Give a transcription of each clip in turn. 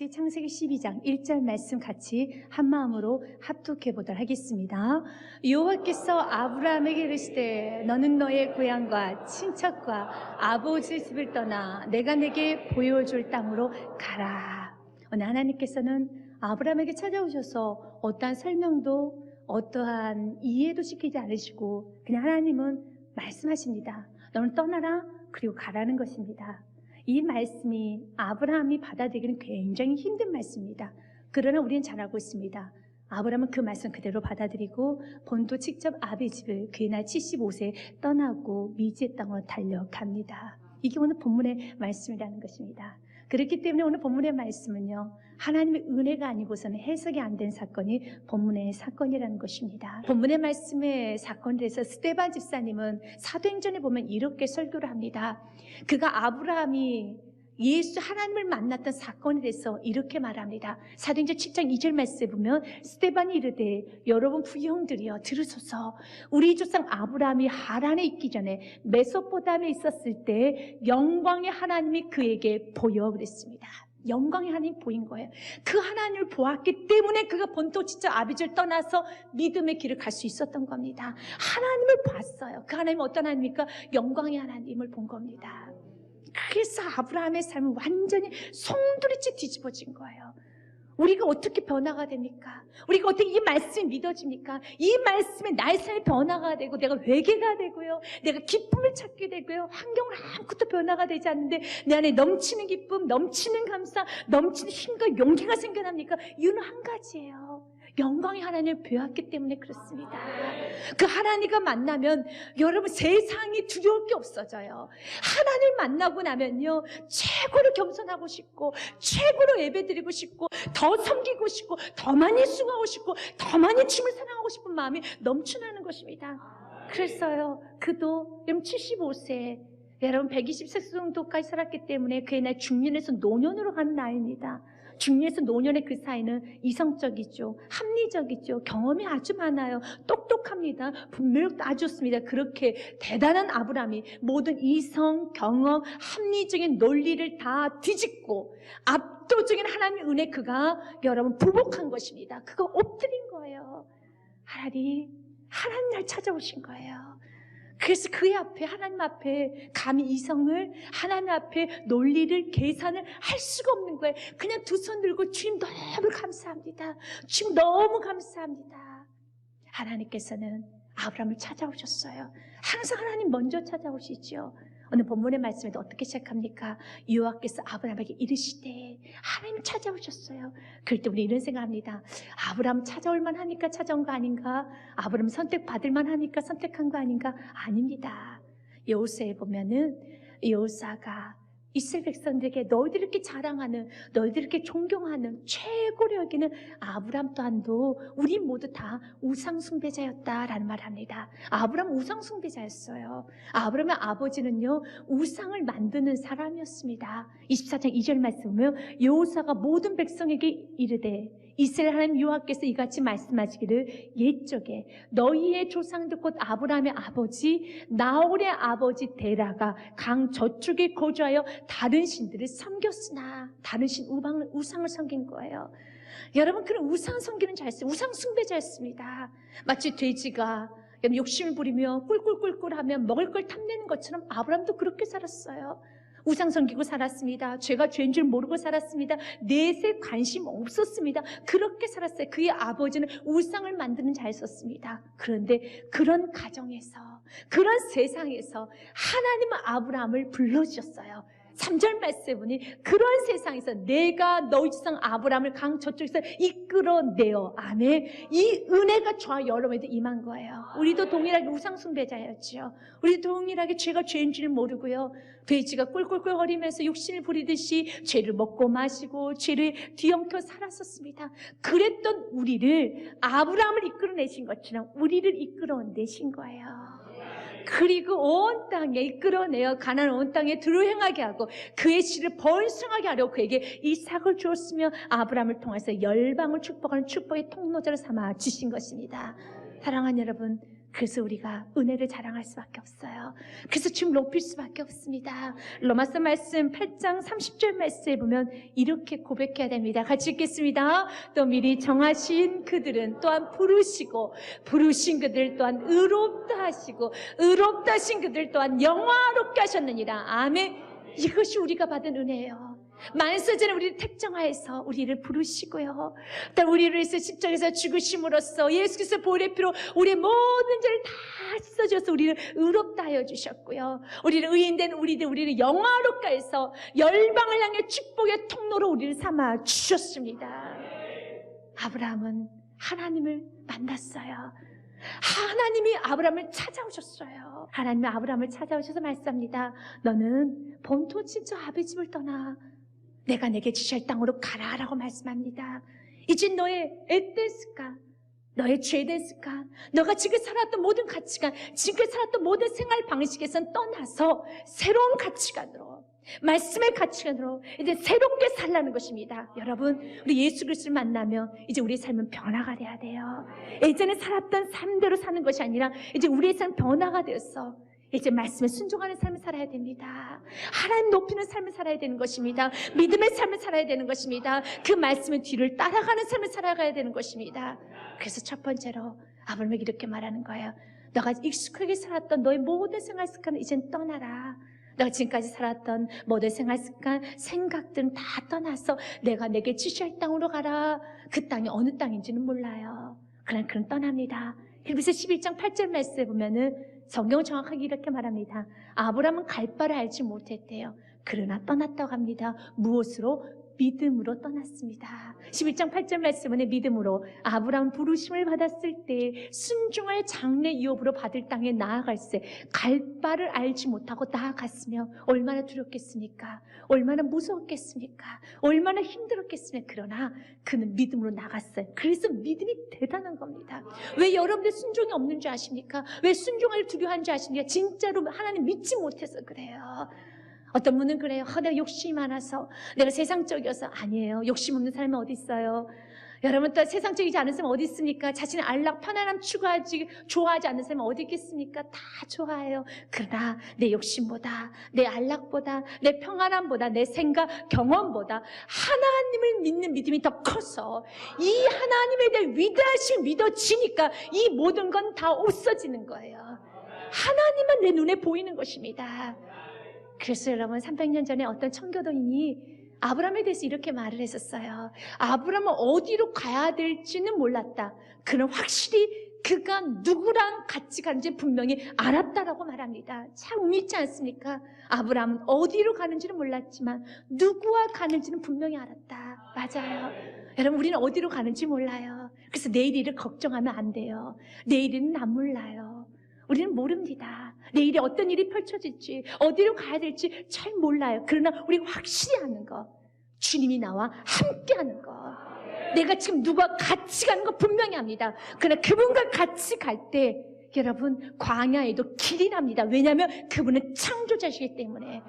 같이 창세기 12장 1절 말씀 같이 한 마음으로 합독해 보도록 하겠습니다. 여호와께서 아브라함에게 이르시되 너는 너의 고향과 친척과 아버지 집을 떠나 내가 내게 보여줄 땅으로 가라. 오늘 하나님께서는 아브라함에게 찾아오셔서 어떠한 설명도 어떠한 이해도 시키지 않으시고 그냥 하나님은 말씀하십니다. 너는 떠나라 그리고 가라는 것입니다. 이 말씀이 아브라함이 받아들이기는 굉장히 힘든 말씀입니다. 그러나 우리는 잘 알고 있습니다. 아브라함은 그 말씀 그대로 받아들이고 본토 직접 아비 집을 그의 나이 75세에 떠나고 미지의 땅으로 달려갑니다. 이게 오늘 본문의 말씀이라는 것입니다. 그렇기 때문에 오늘 본문의 말씀은요, 하나님의 은혜가 아니고서는 해석이 안 된 사건이 본문의 사건이라는 것입니다. 본문의 말씀의 사건에 대해서 스데반 집사님은 사도행전에 보면 이렇게 설교를 합니다. 그가 아브라함이 예수 하나님을 만났던 사건에 대해서 이렇게 말합니다. 사도행전 7장 2절 말씀에 보면 스데반이 이르되 여러분 부형들이여 들으소서. 우리 조상 아브라함이 하란에 있기 전에 메소포타미아에 있었을 때 영광의 하나님이 그에게 보여 그랬습니다. 영광의 하나님 보인 거예요. 그 하나님을 보았기 때문에 그가 본토 직접 아비를 떠나서 믿음의 길을 갈 수 있었던 겁니다. 하나님을 봤어요. 그 하나님은 어떤 하나님입니까? 영광의 하나님을 본 겁니다. 그래서 아브라함의 삶은 완전히 송두리째 뒤집어진 거예요. 우리가 어떻게 변화가 됩니까? 우리가 어떻게 이 말씀이 믿어집니까? 이 말씀에 나의 삶이 변화가 되고 내가 회개가 되고요, 내가 기쁨을 찾게 되고요, 환경을 아무것도 변화가 되지 않는데 내 안에 넘치는 기쁨, 넘치는 감사, 넘치는 힘과 용기가 생겨납니까? 이유는 한 가지예요. 영광의 하나님을 배웠기 때문에 그렇습니다. 그 하나님과 만나면 여러분 세상이 두려울 게 없어져요. 하나님을 만나고 나면요, 최고로 겸손하고 싶고 최고로 예배드리고 싶고 더 섬기고 싶고 더 많이 수고하고 싶고 더 많이 주님을 사랑하고 싶은 마음이 넘쳐나는 것입니다. 그래서요, 그도 75세 여러분 120세 정도까지 살았기 때문에 그의 나이 중년에서 노년으로 가는 나이입니다. 중년에서 노년의 그 사이는 이성적이죠, 합리적이죠, 경험이 아주 많아요, 똑똑합니다, 분별력도 아주 좋습니다. 그렇게 대단한 아브라함이 모든 이성, 경험, 합리적인 논리를 다 뒤집고 압도적인 하나님의 은혜 그가 여러분 부복한 것입니다. 그가 엎드린 거예요. 하나님 날 찾아오신 거예요. 그래서 그의 앞에, 하나님 앞에 감히 이성을, 하나님 앞에 논리를, 계산을 할 수가 없는 거예요. 그냥 두 손 들고 주님 너무 감사합니다, 주님 너무 감사합니다. 하나님께서는 아브라함을 찾아오셨어요. 항상 하나님 먼저 찾아오시죠. 오늘 본문의 말씀에도 어떻게 시작합니까? 여호와께서 아브라함에게 이르시되, 하나님 찾아오셨어요. 그럴 때 우리 이런 생각합니다. 아브라함 찾아올 만하니까 찾아온 거 아닌가? 아브라함 선택받을 만하니까 선택한 거 아닌가? 아닙니다. 여호수아에 보면은 여호수아가 이스라엘 백성들에게 너희들 이렇게 자랑하는, 너희들 이렇게 존경하는, 최고로 여기는 아브라함 또한도 우리 모두 다 우상숭배자였다라는 말을 합니다. 아브라함 우상숭배자였어요. 아브라함의 아버지는요, 우상을 만드는 사람이었습니다. 24장 2절 말씀 보면 여호수아가 모든 백성에게 이르되 이스라엘 하나님 여호와께서 이같이 말씀하시기를 옛적에 너희의 조상들 곧 아브라함의 아버지 나홀의 아버지 데라가 강 저쪽에 거주하여 다른 신들을 섬겼으나, 다른 신 우상을 섬긴 거예요. 여러분, 그런 우상 섬기는 자였어요. 우상 숭배자였습니다. 마치 돼지가 욕심을 부리며 꿀꿀꿀꿀하며 먹을 걸 탐내는 것처럼 아브라함도 그렇게 살았어요. 우상 섬기고 살았습니다. 죄가 죄인 줄 모르고 살았습니다. 넷에 관심 없었습니다. 그렇게 살았어요. 그의 아버지는 우상을 만드는 자였었습니다. 그런데 그런 가정에서, 그런 세상에서 하나님은 아브라함을 불러주셨어요. 3절 말씀에 보니 그런 세상에서 내가 너희 조상 아브라함을 강 저쪽에서 이끌어내어, 아멘, 이 은혜가 저와 여러분에게 임한 거예요. 우리도 동일하게 우상숭배자였죠. 우리도 동일하게 죄가 죄인 줄 모르고요, 돼지가 꿀꿀꿀거리면서 욕심을 부리듯이 죄를 먹고 마시고 죄를 뒤엉켜 살았었습니다. 그랬던 우리를 아브라함을 이끌어내신 것처럼 우리를 이끌어내신 거예요. 그리고 온 땅에 이끌어내어 가나안 온 땅에 들어행하게 하고 그의 씨를 번성하게 하려고 그에게 이삭을 주었으며 아브라함을 통해서 열방을 축복하는 축복의 통로자를 삼아 주신 것입니다. 사랑하는 여러분, 그래서 우리가 은혜를 자랑할 수밖에 없어요. 그래서 주님 높일 수밖에 없습니다. 로마서 말씀 8장 30절 말씀에 보면 이렇게 고백해야 됩니다. 같이 읽겠습니다. 또 미리 정하신 그들은 또한 부르시고 부르신 그들 또한 의롭다 하시고 의롭다 하신 그들 또한 영화롭게 하셨느니라. 아멘. 이것이 우리가 받은 은혜예요. 만세전에 우리를 택정하여서 우리를 부르시고요. 또 우리를 위해서 십자가에서 죽으심으로써 예수께서 보혈의 피로 우리의 모든 죄를 다 씻어줘서 우리를 의롭다 하여 주셨고요. 우리를 의인된 우리를 영화롭게 해서 열방을 향해 축복의 통로로 우리를 삼아 주셨습니다. 아브라함은 하나님을 만났어요. 하나님이 아브라함을 찾아오셨어요. 하나님이 아브라함을 찾아오셔서 말씀합니다. 너는 본토 친척 아비 집을 떠나 내가 내게 지시할 땅으로 가라라고 말씀합니다. 이제 너의 에테스가 너의 죄데스가 너가 지금 살았던 모든 가치관, 지금 살았던 모든 생활 방식에선 떠나서 새로운 가치관으로, 말씀의 가치관으로 이제 새롭게 살라는 것입니다. 여러분, 우리 예수 그리스도를 만나면 이제 우리의 삶은 변화가 돼야 돼요. 예전에 살았던 삶대로 사는 것이 아니라 이제 우리의 삶 변화가 되었어. 이제 말씀에 순종하는 삶을 살아야 됩니다. 하나님 높이는 삶을 살아야 되는 것입니다. 믿음의 삶을 살아야 되는 것입니다. 그 말씀의 뒤를 따라가는 삶을 살아가야 되는 것입니다. 그래서 첫 번째로 아브라함에게 이렇게 말하는 거예요. 너가 익숙하게 살았던 너의 모든 생활 습관을 이젠 떠나라. 너가 지금까지 살았던 모든 생활 습관, 생각들은 다 떠나서 내가 내게 지시할 땅으로 가라. 그 땅이 어느 땅인지는 몰라요. 그럼 떠납니다. 그래서 11장 8절 말씀에 보면은 성경은 정확하게 이렇게 말합니다. 아브라함은 갈 바를 알지 못했대요. 그러나 떠났다고 합니다. 무엇으로? 믿음으로 떠났습니다. 11장 8절 말씀은 믿음으로 아브라함 부르심을 받았을 때 순종할 장래 유업으로 받을 땅에 나아갈새 갈 바를 알지 못하고 나아갔으며 얼마나 두렵겠습니까? 얼마나 무서웠겠습니까? 얼마나 힘들었겠습니까? 그러나 그는 믿음으로 나갔어요. 그래서 믿음이 대단한 겁니다. 왜 여러분들 순종이 없는 줄 아십니까? 왜 순종을 두려워하는 줄 아십니까? 진짜로 하나님 믿지 못해서 그래요. 어떤 분은 그래요. 내가 욕심이 많아서, 내가 세상적이어서. 아니에요. 욕심 없는 사람이 어디 있어요? 여러분, 또 세상적이지 않은 사람은 어디 있습니까? 자신의 안락, 편안함 좋아하지 않는 사람은 어디 있겠습니까? 다 좋아해요. 그러나 내 욕심보다, 내 안락보다, 내 평안함보다, 내 생각, 경험보다 하나님을 믿는 믿음이 더 커서 이 하나님에 대한 위대하심이 믿어지니까 이 모든 건 다 없어지는 거예요. 하나님만 내 눈에 보이는 것입니다. 그래서 여러분, 300년 전에 어떤 청교도인이 아브라함에 대해서 이렇게 말을 했었어요. 아브라함은 어디로 가야 될지는 몰랐다. 그는 확실히 그가 누구랑 같이 가는지 분명히 알았다라고 말합니다. 참 의미있지 않습니까? 아브라함은 어디로 가는지는 몰랐지만 누구와 가는지는 분명히 알았다. 맞아요. 여러분, 우리는 어디로 가는지 몰라요. 그래서 내일 일을 걱정하면 안 돼요. 내일 일은 안 몰라요. 우리는 모릅니다. 내일에 어떤 일이 펼쳐질지, 어디로 가야 될지 잘 몰라요. 그러나 우리가 확실히 아는 거, 주님이 나와 함께 하는 거, 내가 지금 누가 같이 가는 거 분명히 압니다. 그러나 그분과 같이 갈 때 여러분, 광야에도 길이 납니다. 왜냐하면 그분은 창조자시기 때문에.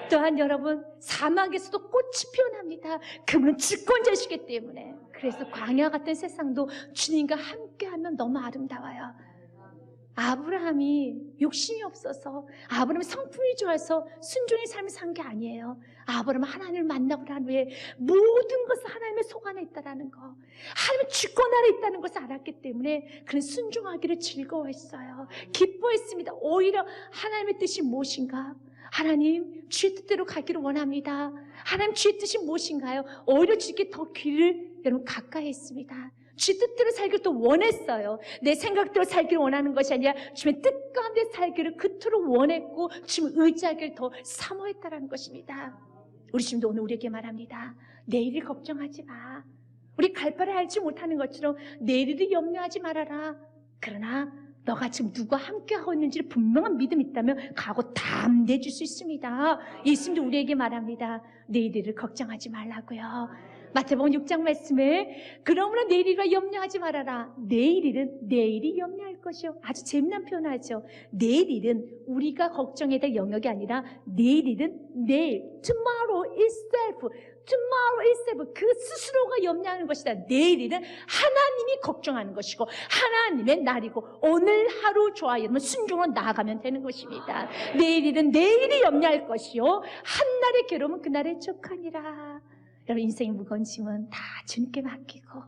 또한 여러분, 사막에서도 꽃이 피어납니다. 그분은 주권자시기 때문에. 그래서 광야 같은 세상도 주님과 함께하면 너무 아름다워요. 아브라함이 욕심이 없어서, 아브라함이 성품이 좋아서 순종의 삶을 산 게 아니에요. 아브라함은 하나님을 만나고 난 후에 모든 것을 하나님의 속 안에 있다는 거, 하나님의 주권 아래 있다는 것을 알았기 때문에 그는 순종하기를 즐거워했어요. 기뻐했습니다. 오히려 하나님의 뜻이 무엇인가? 하나님, 주의 뜻대로 가기를 원합니다. 하나님, 주의 뜻이 무엇인가요? 오히려 주께 더 귀를 여러분 가까이 했습니다. 주의 뜻대로 살기를 또 원했어요. 내 생각대로 살기를 원하는 것이 아니라 주의 뜻 가운데 살기를 그토록 원했고 주님 의지하기를 더 사모했다는 것입니다. 우리 주님도 오늘 우리에게 말합니다. 내일을 걱정하지 마. 우리 갈 바를 알지 못하는 것처럼 내일을 염려하지 말아라. 그러나 너가 지금 누가 함께하고 있는지를 분명한 믿음이 있다면 가고 담대해질 수 있습니다. 예수님도 우리에게 말합니다. 내일을 걱정하지 말라고요. 마태복음 6장 말씀에 그러므로 내일 일과 염려하지 말아라. 내일 일은 내일이 염려할 것이요. 아주 재미난 표현하죠. 내일 일은 우리가 걱정해야 될 영역이 아니라 내일 일은 내일, tomorrow itself, tomorrow itself, 그 스스로가 염려하는 것이다. 내일 일은 하나님이 걱정하는 것이고 하나님의 날이고 오늘 하루 좋아하면 순종으로 나아가면 되는 것입니다. 내일 일은 내일이 염려할 것이요 한날의 괴로움은 그날의 족하니라. 여러분, 인생의 무거운 짐은 다 주님께 맡기고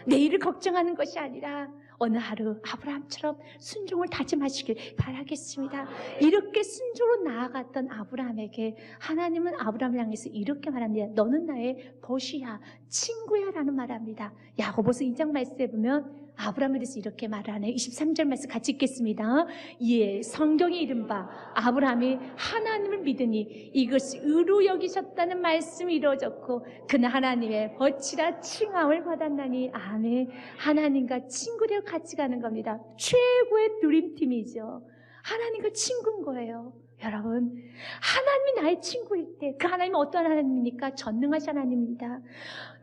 내일을 걱정하는 것이 아니라 어느 하루 아브라함처럼 순종을 다짐하시길 바라겠습니다. 이렇게 순종으로 나아갔던 아브라함에게 하나님은 아브라함을 향해서 이렇게 말합니다. 너는 나의 벗이야, 친구야 라는 말합니다. 야고보서 2장 말씀에 보면 아브라함에 대해서 이렇게 말하네요. 23절 말씀 같이 읽겠습니다. 이에 성경에 이른바 아브라함이 하나님을 믿으니 이것이 의로 여기셨다는 말씀이 이루어졌고 그는 하나님의 벗이라 칭함을 받았나니. 아멘. 하나님과 친구되어 같이 가는 겁니다. 최고의 드림팀이죠. 하나님과 친구인 거예요. 여러분, 하나님이 나의 친구일 때 그 하나님은 어떤 하나님입니까? 전능하신 하나님입니다.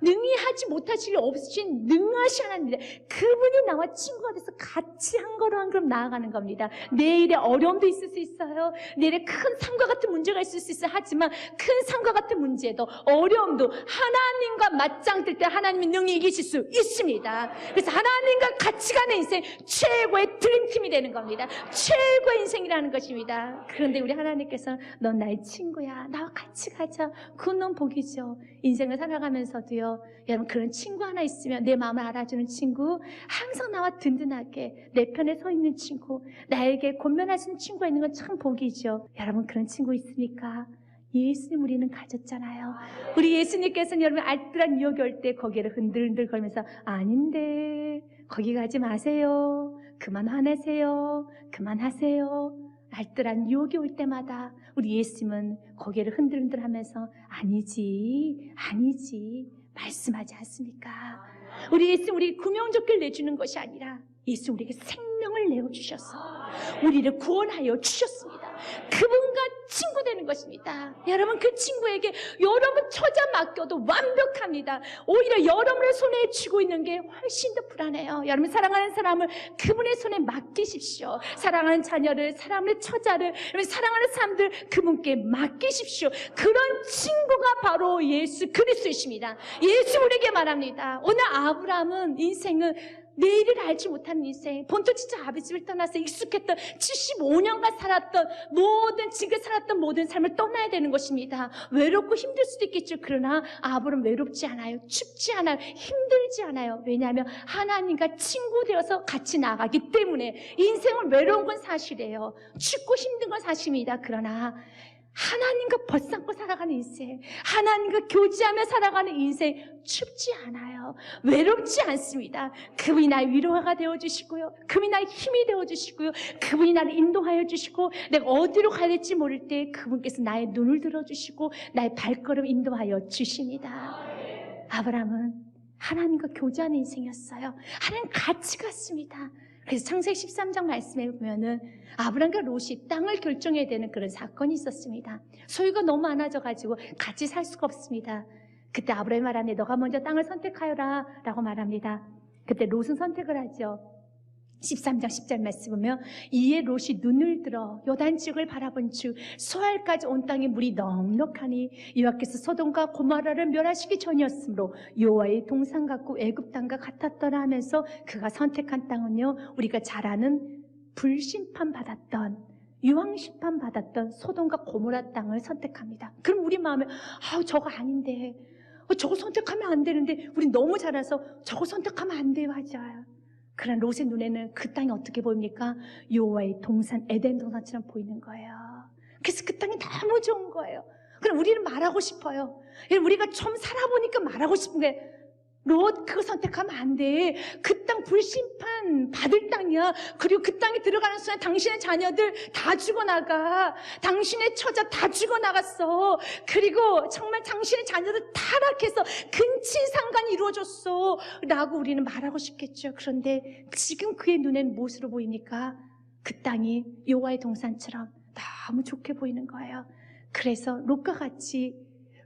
능히 하지 못하실 일 없으신 능하신 하나님입니다. 그분이 나와 친구가 돼서 같이 한 걸음 한 걸음 나아가는 겁니다. 내일에 어려움도 있을 수 있어요. 내일에 큰 삶과 같은 문제가 있을 수 있어요. 하지만 큰 삶과 같은 문제도 어려움도 하나님과 맞짱뜰 때 하나님이 능히 이기실 수 있습니다. 그래서 하나님과 같이 가는 인생 최고의 드림팀이 되는 겁니다. 최고의 인생이라는 것입니다. 그런데 우리 하나님께서 넌 나의 친구야, 나와 같이 가자. 그건 너무 복이죠. 인생을 살아가면서도요, 여러분, 그런 친구 하나 있으면, 내 마음을 알아주는 친구, 항상 나와 든든하게 내 편에 서 있는 친구, 나에게 권면하시는 친구가 있는 건 참 복이죠. 여러분, 그런 친구 있습니까? 예수님 우리는 가졌잖아요. 우리 예수님께서는 여러분 알뜰한 유혹이 올 때 고개를 흔들흔들 걸면서 아닌데 거기 가지 마세요, 그만 화내세요, 그만하세요. 알뜰한 유혹이 올 때마다 우리 예수님은 고개를 흔들흔들 하면서 아니지, 아니지 말씀하지 않습니까? 우리 예수님 우리 구명조끼를 내주는 것이 아니라 예수 우리에게 생명을 내어주셔서 우리를 구원하여 주셨습니다. 그분과 친구 되는 것입니다. 여러분, 그 친구에게 여러분 처자 맡겨도 완벽합니다. 오히려 여러분의 손에 쥐고 있는 게 훨씬 더 불안해요. 여러분, 사랑하는 사람을 그분의 손에 맡기십시오. 사랑하는 자녀를, 사랑하는 처자를, 사랑하는 사람들 그분께 맡기십시오. 그런 친구가 바로 예수 그리스도이십니다. 예수 우리에게 말합니다. 오늘 아브라함은 인생은 내일을 알지 못하는 인생, 본토지자 아비집을 떠나서 익숙했던 75년간 살았던 지금 살았던 모든 삶을 떠나야 되는 것입니다. 외롭고 힘들 수도 있겠죠. 그러나 아브라함은 외롭지 않아요. 춥지 않아요. 힘들지 않아요. 왜냐하면 하나님과 친구 되어서 같이 나가기 때문에. 인생은 외로운 건 사실이에요. 춥고 힘든 건 사실입니다. 그러나 하나님과 벗삼고 살아가는 인생, 하나님과 교제하며 살아가는 인생, 춥지 않아요. 외롭지 않습니다. 그분이 나의 위로가 되어주시고요, 그분이 나의 힘이 되어주시고요, 그분이 나를 인도하여 주시고, 내가 어디로 가야 될지 모를 때 그분께서 나의 눈을 들어주시고 나의 발걸음 인도하여 주십니다. 아브라함은 하나님과 교제하는 인생이었어요. 하나님 같이 갔습니다. 그래서 창세기 13장 말씀에 보면은 아브람과 롯이 땅을 결정해야 되는 그런 사건이 있었습니다. 소유가 너무 많아져가지고 같이 살 수가 없습니다. 그때 아브람이 말하네, 너가 먼저 땅을 선택하여라 라고 말합니다. 그때 롯은 선택을 하죠. 13장 10절 말씀 보면 이에 롯이 눈을 들어 요단 지역을 바라본 즉 소알까지 온 땅에 물이 넉넉하니 여호와께서 소돔과 고모라를 멸하시기 전이었으므로 여호와의 동산 같고 애굽 땅과 같았더라 하면서 그가 선택한 땅은요, 우리가 잘 아는 불심판 받았던, 유황심판 받았던 소돔과 고모라 땅을 선택합니다. 그럼 우리 마음에 저거 아닌데, 저거 선택하면 안 되는데, 우리 너무 잘 알아서 저거 선택하면 안 돼요 하잖아요. 그러나 롯의 눈에는 그 땅이 어떻게 보입니까? 여호와의 동산, 에덴 동산처럼 보이는 거예요. 그래서 그 땅이 너무 좋은 거예요. 그럼 우리는 말하고 싶어요. 우리가 좀 살아보니까 말하고 싶은 게, 롯 그거 선택하면 안 돼. 그 땅 불심판 받을 땅이야. 그리고 그 땅에 들어가는 순간 당신의 자녀들 다 죽어나가. 당신의 처자 다 죽어나갔어. 그리고 정말 당신의 자녀들 타락해서 근친상간이 이루어졌어 라고 우리는 말하고 싶겠죠. 그런데 지금 그의 눈에는 무엇으로 보입니까? 그 땅이 여호와의 동산처럼 너무 좋게 보이는 거예요. 그래서 롯과 같이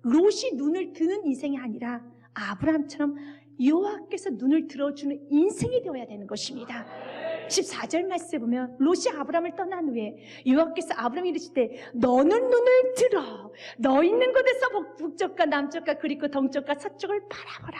롯이 눈을 드는 인생이 아니라 아브라함처럼 여호와께서 눈을 들어주는 인생이 되어야 되는 것입니다. 14절 말씀에 보면 롯이 아브라함을 떠난 후에 여호와께서 아브라함이 이르실 때 너는 눈을 들어 너 있는 곳에서 북쪽과 남쪽과 그리고 동쪽과 서쪽을 바라보라.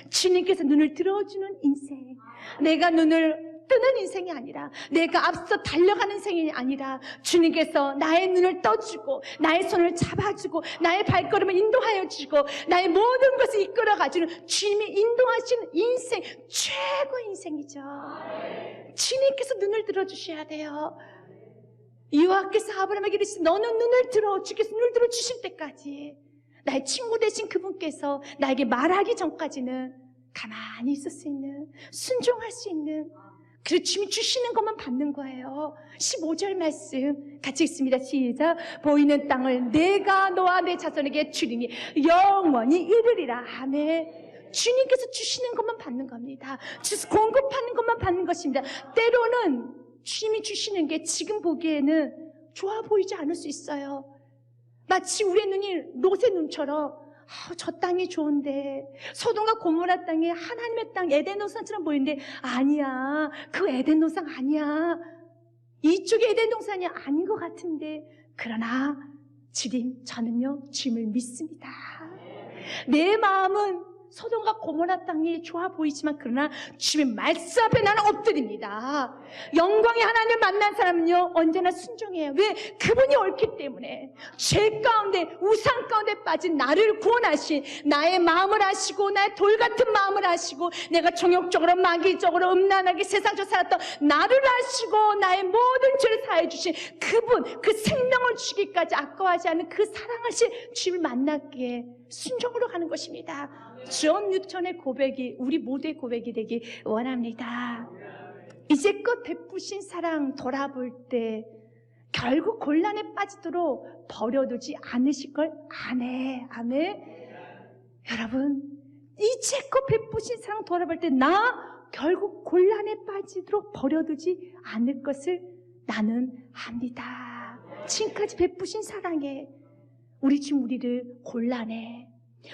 주님께서 눈을 들어주는 인생, 내가 눈을 뜨는 인생이 아니라 내가 앞서 달려가는 인생이 아니라 주님께서 나의 눈을 떠주고 나의 손을 잡아주고 나의 발걸음을 인도하여 주고 나의 모든 것을 이끌어가주는 주님이 인도하시는 인생, 최고의 인생이죠. 주님께서 눈을 들어주셔야 돼요. 여호와께서 아브라함에게 이르시되 너는 눈을 들어, 주께서 눈을 들어주실 때까지 나의 친구 되신 그분께서 나에게 말하기 전까지는 가만히 있을 수 있는, 순종할 수 있는, 그래서 주님이 주시는 것만 받는 거예요. 15절 말씀 같이 읽습니다. 시작. 보이는 땅을 내가 너와 내 자손에게 주리니 영원히 이르리라. 아멘. 주님께서 주시는 것만 받는 겁니다. 공급하는 것만 받는 것입니다. 때로는 주님이 주시는 게 지금 보기에는 좋아 보이지 않을 수 있어요. 마치 우리의 눈이 롯의 눈처럼 저 땅이 좋은데, 소돔과 고모라 땅이 하나님의 땅 에덴 동산처럼 보이는데 아니야, 그 에덴 동산 아니야, 이쪽이 에덴 동산이 아닌 것 같은데, 그러나 저는요 주님을 믿습니다. 내 마음은 소돔과 고모라 땅이 좋아 보이지만 그러나 주님의 말씀 앞에 나는 엎드립니다. 영광의 하나님을 만난 사람은요 언제나 순종해요. 왜? 그분이 옳기 때문에. 죄 가운데, 우상 가운데 빠진 나를 구원하신, 나의 마음을 아시고 나의 돌 같은 마음을 아시고 내가 정욕적으로 마귀적으로 음란하게 세상적으로 살았던 나를 아시고 나의 모든 죄를 사해 주신 그분, 그 생명을 주기까지 아까워하지 않는 그 사랑하신 주님을 만났기에 순종으로 가는 것입니다. 존 뉴턴의 고백이 우리 모두의 고백이 되기 원합니다. 이제껏 베푸신 사랑 돌아볼 때 결국 곤란에 빠지도록 버려두지 않으실 걸 아네. 아멘. 여러분, 이제껏 베푸신 사랑 돌아볼 때 나 결국 곤란에 빠지도록 버려두지 않을 것을 나는 압니다. 지금까지 베푸신 사랑에 우리 지금 우리를 곤란해,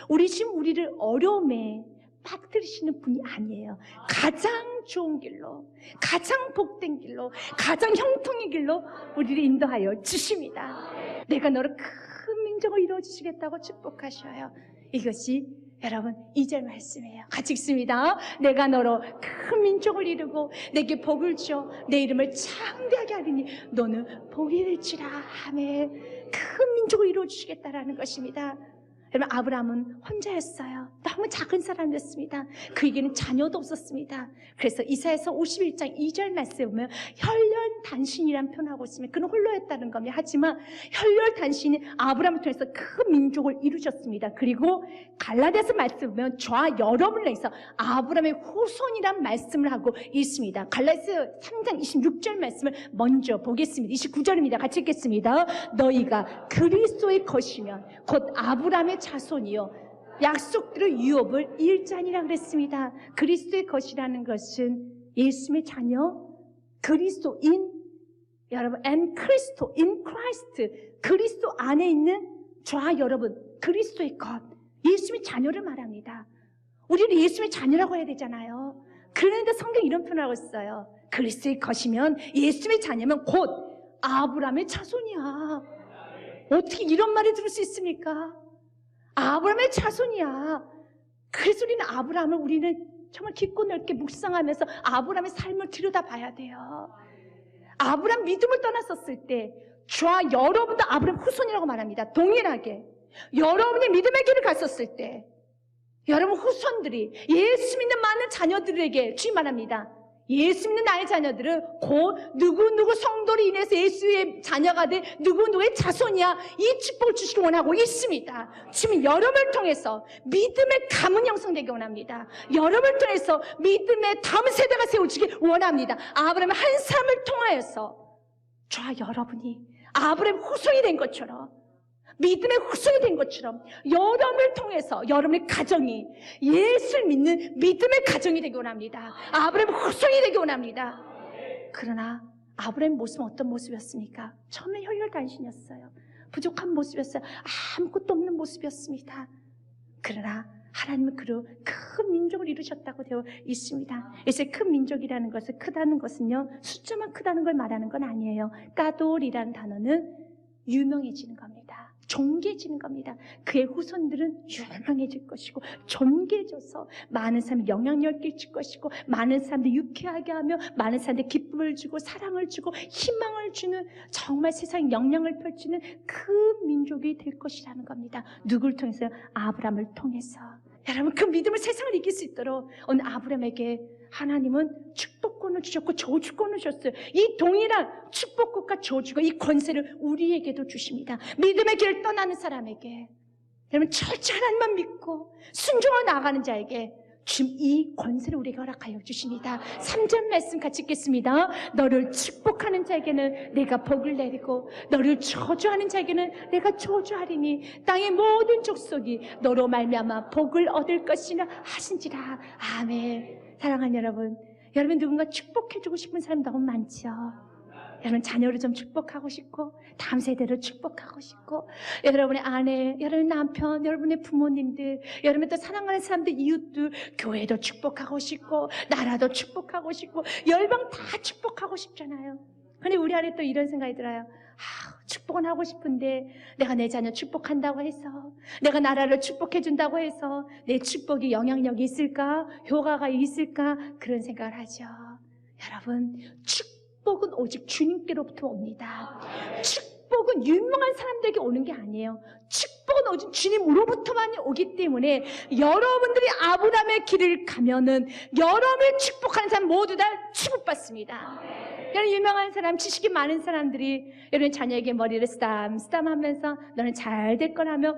우리 지금 우리를 어려움에 빠뜨리시는 분이 아니에요. 가장 좋은 길로, 가장 복된 길로, 가장 형통의 길로 우리를 인도하여 주십니다. 내가 너를 큰 민족을 이루어주시겠다고 축복하셔요. 이것이 여러분 2절 말씀이에요. 같이 읽습니다. 내가 너로 큰 민족을 이루고 내게 복을 줘 내 이름을 창대하게 하리니 너는 복이 될지라. 아멘. 큰 민족을 이루어주시겠다라는 것입니다. 여러분, 아브라함은 혼자였어요. 너무 작은 사람이었습니다. 그에게는 자녀도 없었습니다. 그래서 이사야서 51장 2절 말씀에 보면 혈혈단신이란 표현하고 있으면 그는 홀로였다는 겁니다. 하지만 혈혈단신이 아브라함을 통해서 큰 민족을 이루셨습니다. 그리고 갈라디아서 말씀에 보면 저와 여러분을 위해서 아브라함의 후손이란 말씀을 하고 있습니다. 갈라디아서 3장 26절 말씀을 먼저 보겠습니다. 29절입니다. 같이 읽겠습니다. 너희가 그리스도의 것이면 곧 아브라함의 자손이요 약속대로 유업을 일자니라 그랬습니다. 그리스도의 것이라는 것은 예수님의 자녀, 그리스도인, 여러분, and 그리스도, in Christ, 그리스도 안에 있는 저와 여러분, 그리스도의 것, 예수님의 자녀를 말합니다. 우리는 예수님의 자녀라고 해야 되잖아요. 그런데 성경이 이런 표현을 하고 있어요. 그리스도의 것이면, 예수님의 자녀면 곧 아브라함의 자손이야. 어떻게 이런 말을 들을 수 있습니까? 아브라함의 자손이야. 그래서 우리는 정말 깊고 넓게 묵상하면서 아브라함의 삶을 들여다봐야 돼요. 아브라함 믿음을 떠났었을 때 저와 여러분도 아브라함 후손이라고 말합니다. 동일하게 여러분이 믿음의 길을 갔었을 때 여러분 후손들이, 예수 믿는 많은 자녀들에게 주님 말합니다. 예수 믿는 나의 자녀들은 곧 누구누구 성도로 인해서 예수의 자녀가 된 누구누구의 자손이야. 이 축복을 주시기 원하고 있습니다. 지금 여러분을 통해서 믿음의 가문 형성되기 원합니다. 여러분을 통해서 믿음의 다음 세대가 세워지기 원합니다. 아브라함의 한 사람을 통하여서 저와 여러분이 아브라함 후손이 된 것처럼, 믿음의 후손이 된 것처럼 여러분을 통해서 여러분의 가정이 예수를 믿는 믿음의 가정이 되기 원합니다. 아브라함 후손이 되기 원합니다. 그러나 아브라함의 모습은 어떤 모습이었습니까? 처음에 혈혈단신이었어요. 부족한 모습이었어요. 아무것도 없는 모습이었습니다. 그러나 하나님은 큰 민족을 이루셨다고 되어 있습니다. 이제 큰 민족이라는 것은, 크다는 것은요, 숫자만 크다는 걸 말하는 건 아니에요. 까돌이라는 단어는 유명해지는 겁니다. 존귀해지는 겁니다. 그의 후손들은 유명해질 것이고 존귀해져서 많은 사람이 영향력을 끼칠 것이고 많은 사람들이 유쾌하게 하며 많은 사람들이 기쁨을 주고 사랑을 주고 희망을 주는, 정말 세상에 영향을 펼치는 큰 민족이 될 것이라는 겁니다. 누구를 통해서요? 아브라함을 통해서. 여러분, 그 믿음을 세상을 이길 수 있도록 오늘 아브라함에게 하나님은 축복권을 주셨고 저주권을 주셨어요. 이 동일한 축복권과 저주가, 이 권세를 우리에게도 주십니다. 믿음의 길을 떠나는 사람에게, 여러분 철저히 하나님만 믿고 순종하여 나아가는 자에게 지금 이 권세를 우리에게 허락하여 주십니다. 3절 말씀 같이 읽겠습니다. 너를 축복하는 자에게는 내가 복을 내리고 너를 저주하는 자에게는 내가 저주하리니 땅의 모든 족속이 너로 말미암아 복을 얻을 것이라 하신지라. 아멘. 사랑하는 여러분, 여러분 누군가 축복해주고 싶은 사람 너무 많죠. 여러분 자녀를 좀 축복하고 싶고 다음 세대를 축복하고 싶고 여러분의 아내, 여러분의 남편, 여러분의 부모님들, 여러분의 또 사랑하는 사람들, 이웃들, 교회도 축복하고 싶고 나라도 축복하고 싶고 열방 다 축복하고 싶잖아요. 근데 우리 안에 또 이런 생각이 들어요. 축복은 하고 싶은데 내가 내 자녀 축복한다고 해서, 내가 나라를 축복해준다고 해서 내 축복이 영향력이 있을까? 효과가 있을까? 그런 생각을 하죠. 여러분, 축복은 오직 주님께로부터 옵니다. 축복은 유명한 사람들에게 오는 게 아니에요. 축복은 오직 주님으로부터만 오기 때문에 여러분들이 아브라함의 길을 가면은 여러분을 축복하는 사람 모두 다 축복받습니다. 여러분, 유명한 사람, 지식이 많은 사람들이 여러분 자녀에게 머리를 쓰담쓰담 하면서 너는 잘 될 거라며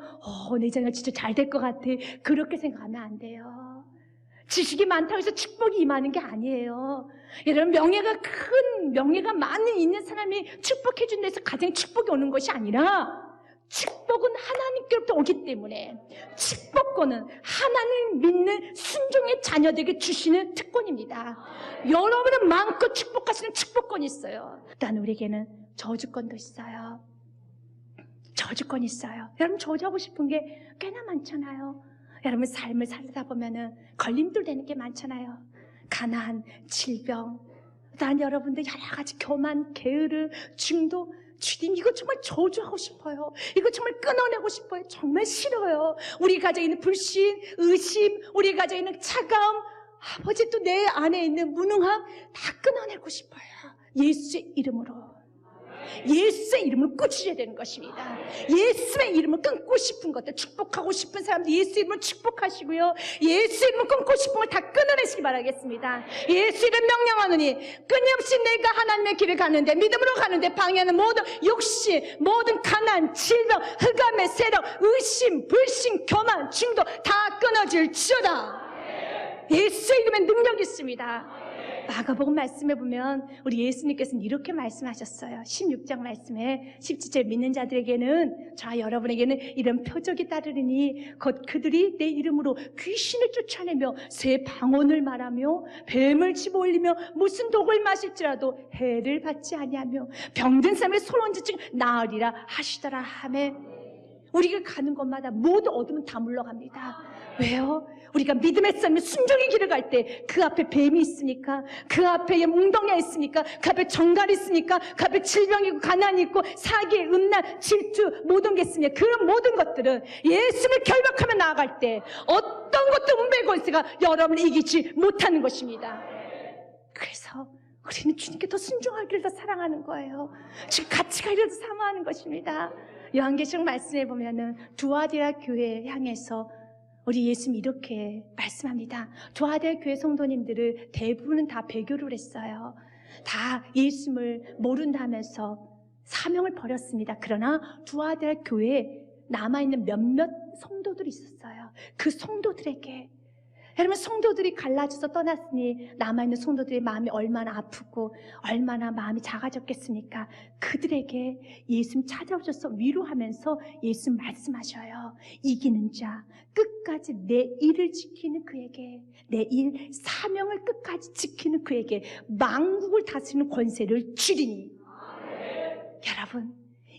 내 자녀 진짜 잘 될 것 같아, 그렇게 생각하면 안 돼요. 지식이 많다고 해서 축복이 임하는 게 아니에요. 여러분, 명예가 많이 있는 사람이 축복해 준 데서 가장 축복이 오는 것이 아니라 축복은 하나님께로부터 오기 때문에 축복권은 하나님을 믿는 순종의 자녀들에게 주시는 특권입니다. 여러분은 마음껏 축복하시는 축복권이 있어요. 또한 우리에게는 저주권도 있어요. 저주권이 있어요. 여러분, 저주하고 싶은 게 꽤나 많잖아요. 여러분, 삶을 살다 보면은 걸림돌 되는 게 많잖아요. 가난, 질병, 또한 여러분들 여러 가지 교만, 게으르, 중독. 주님, 이거 정말 저주하고 싶어요. 이거 정말 끊어내고 싶어요. 정말 싫어요. 우리 가정에 있는 불신, 의심, 우리 가정에 있는 차가움, 아버지 또 내 안에 있는 무능함 다 끊어내고 싶어요. 예수의 이름으로. 예수의 이름을 꾸짖어야 되는 것입니다. 예수의 이름을 끊고 싶은 것들, 축복하고 싶은 사람들 예수 이름을 축복하시고요, 예수 이름을 끊고 싶은 걸 다 끊어내시기 바라겠습니다. 예수 이름 명령하노니 끊임없이 내가 하나님의 길을 가는데, 믿음으로 가는데 방해하는 모든 욕심, 모든 가난, 질병, 흑암의 세력, 의심, 불신, 교만, 중독 다 끊어질지어다. 예수의 이름에 능력이 있습니다. 마가복음 말씀에 보면 우리 예수님께서는 이렇게 말씀하셨어요. 16장 말씀에 17절 믿는 자들에게는, 자 여러분에게는 이런 표적이 따르리니 곧 그들이 내 이름으로 귀신을 쫓아내며 새 방언을 말하며 뱀을 집어올리며 무슨 독을 마실지라도 해를 받지 아니하며 병든 사람의 손언지증 나으리라 하시더라 하매, 우리가 가는 곳마다 모두 어둠은 다 물러갑니다. 왜요? 우리가 믿음의 삶의 순종의 길을 갈 때 그 앞에 뱀이 있으니까, 그 앞에 웅덩이가 있으니까, 그 앞에 정갈이 있으니까, 그 앞에 질병이 있고 가난이 있고 사기, 음란, 질투 모든 게 있으니까, 그런 모든 것들은 예수를 결박하며 나아갈 때 어떤 것도 운명의 권세가 여러분을 이기지 못하는 것입니다. 그래서 우리는 주님께 더 순종하기를 더 사랑하는 거예요. 지금 같이 가기를 더 사모하는 것입니다. 요한계시록 말씀에 보면은 두아디라 교회 향해서 우리 예수님이 이렇게 말씀합니다. 두아디라 교회 성도님들을 대부분은 다 배교를 했어요. 다 예수님을 모른다면서 사명을 버렸습니다. 그러나 두아디라 교회에 남아있는 몇몇 성도들이 있었어요. 그 성도들에게, 여러분, 성도들이 갈라져서 떠났으니 남아있는 성도들의 마음이 얼마나 아프고 얼마나 마음이 작아졌겠습니까? 그들에게 예수님 찾아오셔서 위로하면서 예수님 말씀하셔요. 이기는 자, 끝까지 내 일을 지키는 그에게, 내 일, 사명을 끝까지 지키는 그에게 만국을 다스리는 권세를 주리니. 여러분,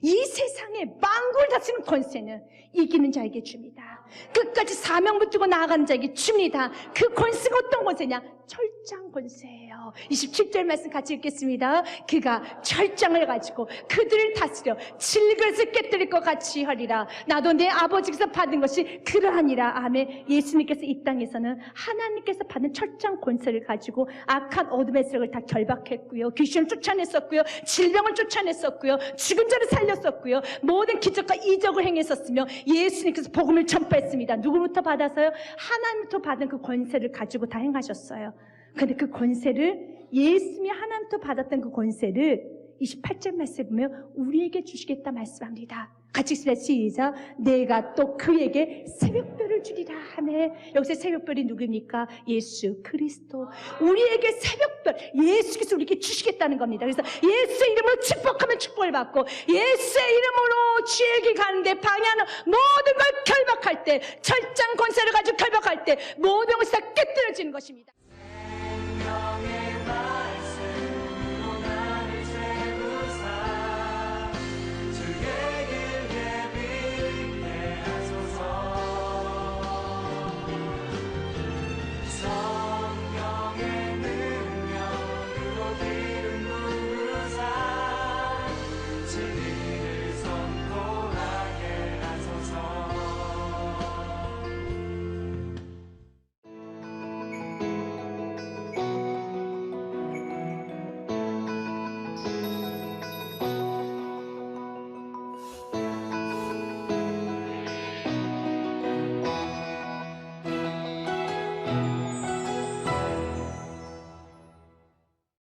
이 세상의 만국을 다스리는 권세는 이기는 자에게 줍니다. 끝까지 사명 붙들고 나아가는 자에게 줍니다. 그 권세가 어떤 권세냐? 철장 권세예요. 27절 말씀 같이 읽겠습니다. 그가 철장을 가지고 그들을 다스려 질그릇을 깨뜨릴 것 같이 하리라. 나도 내 아버지께서 받은 것이 그러하니라. 아멘. 예수님께서 이 땅에서는 하나님께서 받은 철장 권세를 가지고 악한 어둠의 세력을 다 결박했고요, 귀신을 쫓아냈었고요, 질병을 쫓아냈었고요, 죽은 자를 살렸었고요, 모든 기적과 이적을 행했었으며 예수님께서 복음을 전파했습니다. 누구부터 받아서요? 하나님부터 받은 그 권세를 가지고 다 행하셨어요. 근데 그 권세를, 예수님이 하나님부터 받았던 그 권세를 28절 말씀에 보면 우리에게 주시겠다 말씀합니다. 같이 읽습니다. 시작. 내가 또 그에게 새벽별을 주리라 하네. 여기서 새벽별이 누굽니까? 예수 그리스도. 우리에게 새벽별, 예수께서 우리에게 주시겠다는 겁니다. 그래서 예수의 이름으로 축복하면 축복을 받고, 예수의 이름으로 지혜에게 가는데 방해하는 모든 걸 결박할 때, 철장 권세를 가지고 결박할 때 모든 것이 다 깨뜨려지는 것입니다. 생명의 말